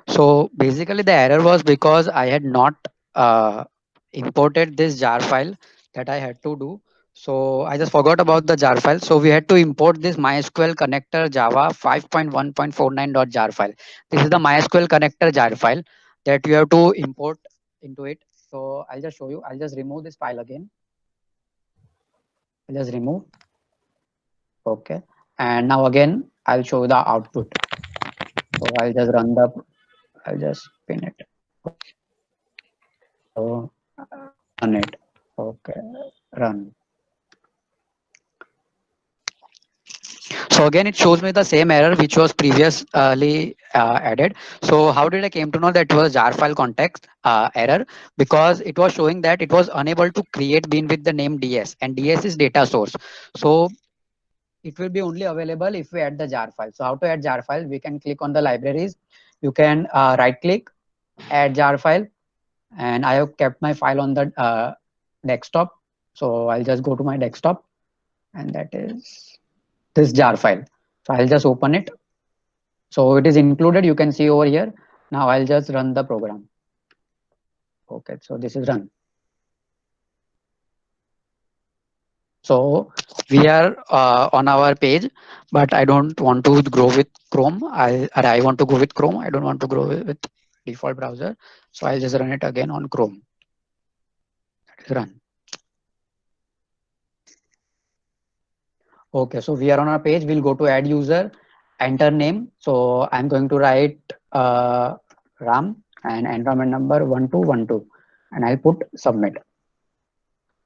So basically the error was because I had not uh, imported this jar file that I had to do. So I just forgot about the jar file. So we had to import this MySQL connector Java 5.1.49.jar file. This is the MySQL connector jar file that you have to import into it. So I'll just show you. I'll just remove this file again. I'll just remove. Okay. And now again, I'll show the output. So I'll just pin it. So run it. Okay. Run. So again, it shows me the same error which was previously added. So how did I came to know that it was jar file context error? Because it was showing that it was unable to create bin with the name DS, and DS is data source. So it will be only available if we add the jar file. So how to add jar file? We can click on the libraries. You can right click, add jar file, and I have kept my file on the desktop. So I'll just go to my desktop, and that is this jar file. So I'll just open it. So it is included. You can see over here. Now I'll just run the program. Okay, so this is run. So we are on our page, but I don't want to grow with Chrome. I want to go with Chrome. I don't want to grow with default browser. So I'll just run it again on Chrome. That is run. Okay, so we are on our page. We'll go to add user, enter name. So I'm going to write Ram and enrollment number 1212, and I'll put submit.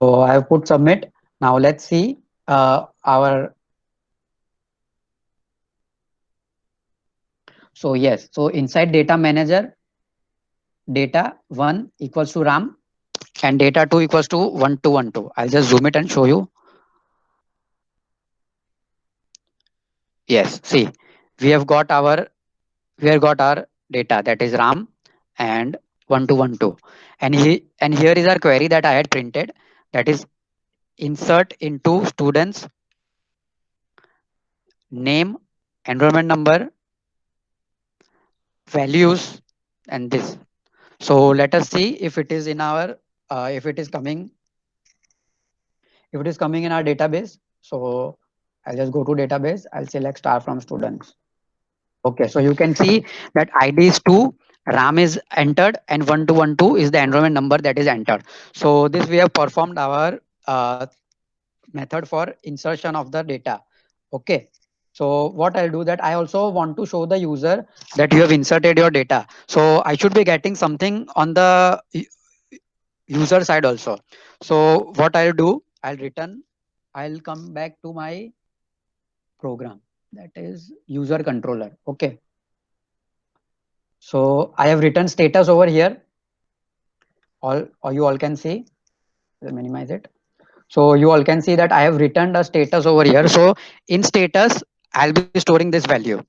So I have put submit. Now let's see our. So yes, so inside data manager, data 1 equals to Ram and data 2 equals to 1212. I'll just zoom it and show you. Yes, see, we have got our data, that is Ram and 1212. And here is our query that I had printed, that is insert into students name, enrollment number, values, and this. So let us see if it is in our if it is coming in our database. So I'll just go to database. I'll select star from students. Okay, so you can see that ID is 2, RAM is entered, and 1212 is the enrollment number that is entered. So this we have performed our method for insertion of the data. Okay. So what I'll do that I also want to show the user that you have inserted your data. So I should be getting something on the user side also. So what I'll do, I'll come back to my program, that is user controller. Okay. So I have written status over here. All or you all can see. I'll minimize it. So you all can see that I have written a status over here. So in status, I'll be storing this value.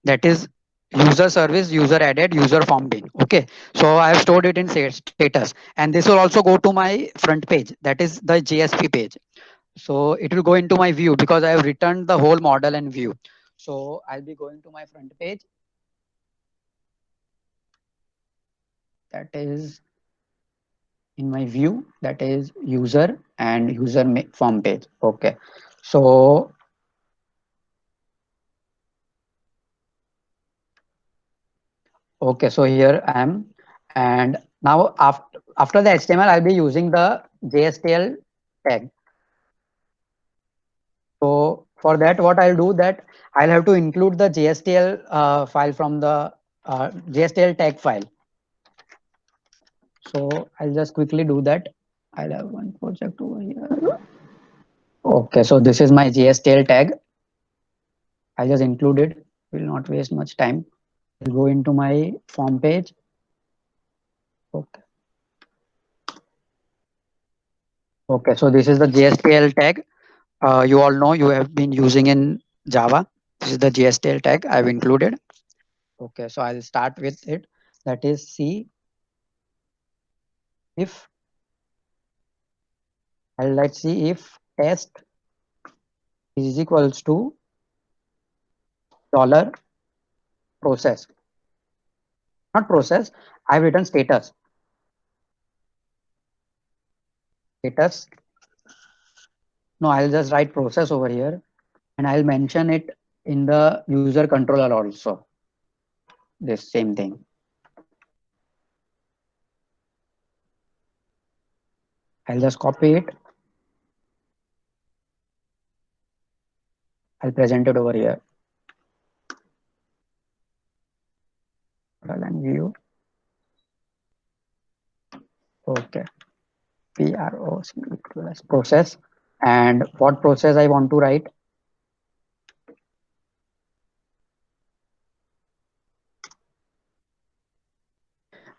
That is user service, user added, user form bin. Okay. So I have stored it in status, and this will also go to my front page. That is the JSP page. So it will go into my view because I have returned the whole model and view. So I'll be going to my front page. That is in my view, that is user and user form page. Okay. So okay, so here I am, and now after the HTML, I'll be using the JSTL tag. So for that, what I'll do that I'll have to include the JSTL file from the JSTL tag file. So I'll just quickly do that. I'll have one project over here. Okay, so this is my JSTL tag. I just included. Will not waste much time. I'll go into my form page. Okay. Okay, so this is the JSTL tag. You all know you have been using in Java. This is the JSTL tag I've included. Okay, so I'll start with it. That is C if, and let's see if test is equals to dollar process. not process. I've written status. Status. No, I'll just write process over here and I'll mention it in the user controller also. This same thing. I'll just copy it. I'll present it over here. And view. Okay. PROC equals process. And what process I want to write?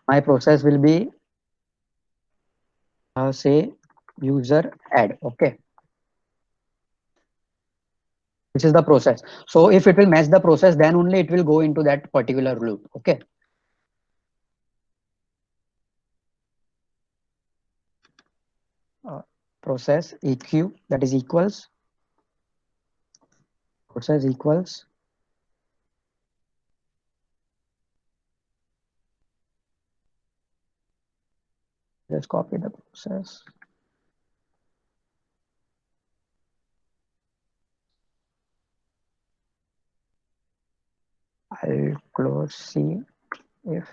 My process will be say user add. Okay. This is the process. So if it will match the process, then only it will go into that particular loop. Okay. Process eq, that is equals, process equals, just copy the process. I'll close C if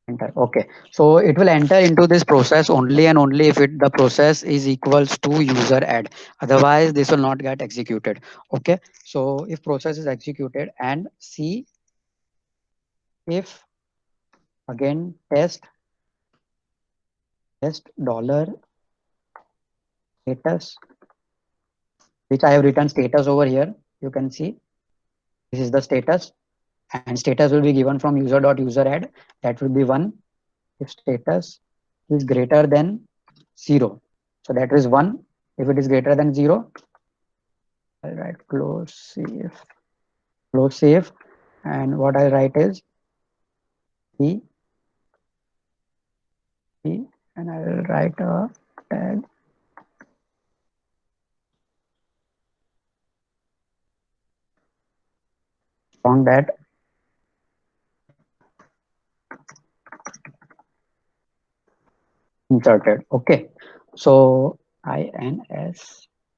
enter. Okay, so it will enter into this process only and only if the process is equals to user add. Otherwise, this will not get executed. Okay, so if process is executed and see if again test dollar status, which I have written status over here. You can see this is the status, and status will be given from user.user add. That will be 1 if status is greater than 0. So that is 1. If it is greater than 0, I'll write close save, and what I'll write is p, and I'll write a tag on that inserted. Okay, so INSERT.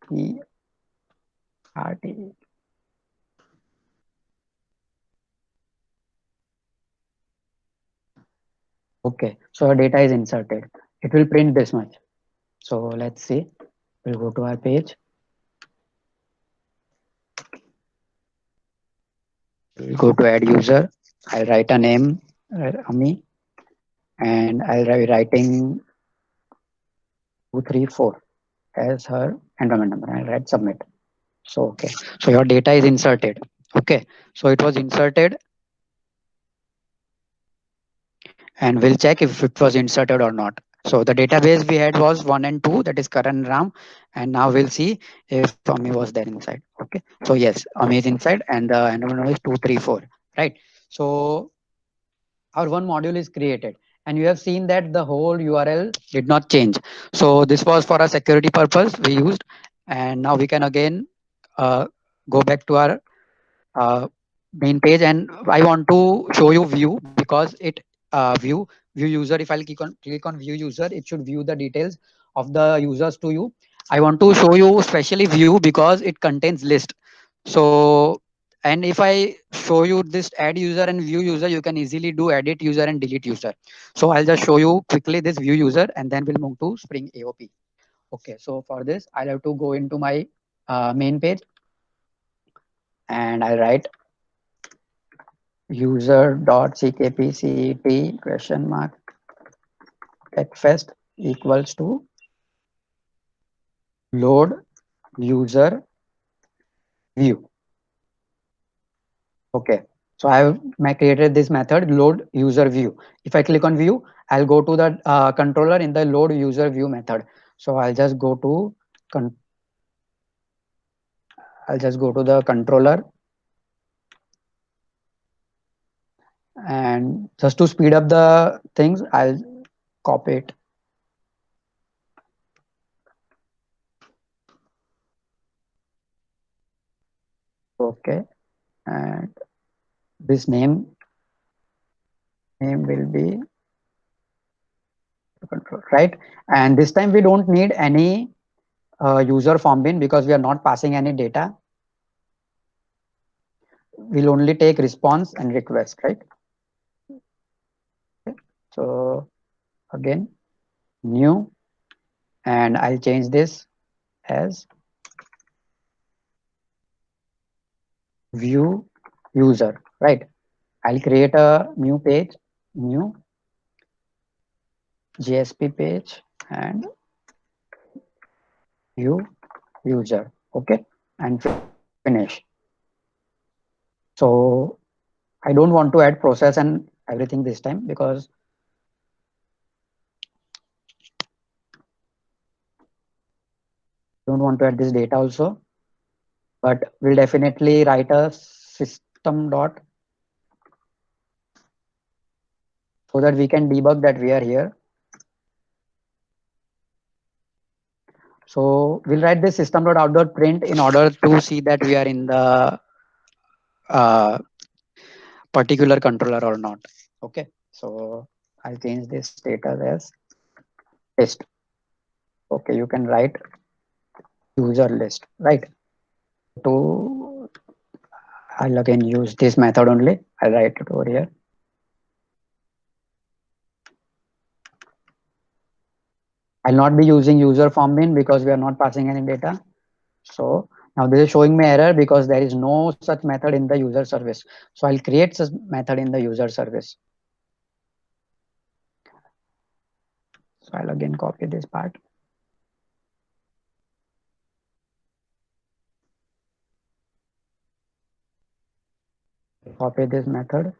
Okay, so our data is inserted. It will print this much. So let's see. We'll go to our page. We'll go to add user. I'll write a name, Ami, and I'll be writing 234 as her enrollment number. I'll write submit. So okay, so your data is inserted. Okay, so it was inserted, and we'll check if it was inserted or not. So the database we had was 1 and 2, that is Karan Ram, and now we'll see if Ami was there inside. Okay, so yes, Ami is inside, and the enrollment number is 234. Right. So our one module is created, and you have seen that the whole URL did not change. So this was for a security purpose we used, and now we can again go back to our uh, main page, and I want to show you view because it view user. If I'll click on view user, it should view the details of the users to you. I want to show you especially view because it contains list. So, and if I show you this add user and view user, you can easily do edit user and delete user. So I'll just show you quickly this view user, and then we'll move to Spring AOP. Okay, so for this, I'll have to go into my main page, and I'll write user.ckpcet question mark techfest equals to load user view. Okay, so I have created this method load user view. If I click on view, I'll go to the controller in the load user view method. So I'll just go to the controller, and just to speed up the things, I'll copy it. Okay, and this name will be control, right? And this time we don't need any user form bin because we are not passing any data. We'll only take response and request, right? Okay. So again, new, and I'll change this as view user, right? I'll create a new page, new JSP page, and view user, okay, and finish. So I don't want to add process and everything this time because don't want to add this data also, but we'll definitely write a system dot so that we can debug that we are here. So we'll write this system dot out dot print in order to see that we are in the uh, particular controller or not. Okay, so I'll change this status as list. Okay, you can write user list, right? To I'll again use this method only. I'll write it over here. I'll not be using user form bin because we are not passing any data. So now this is showing me error because there is no such method in the user service. So I'll create such method in the user service. So I'll again copy this part. Copy this method.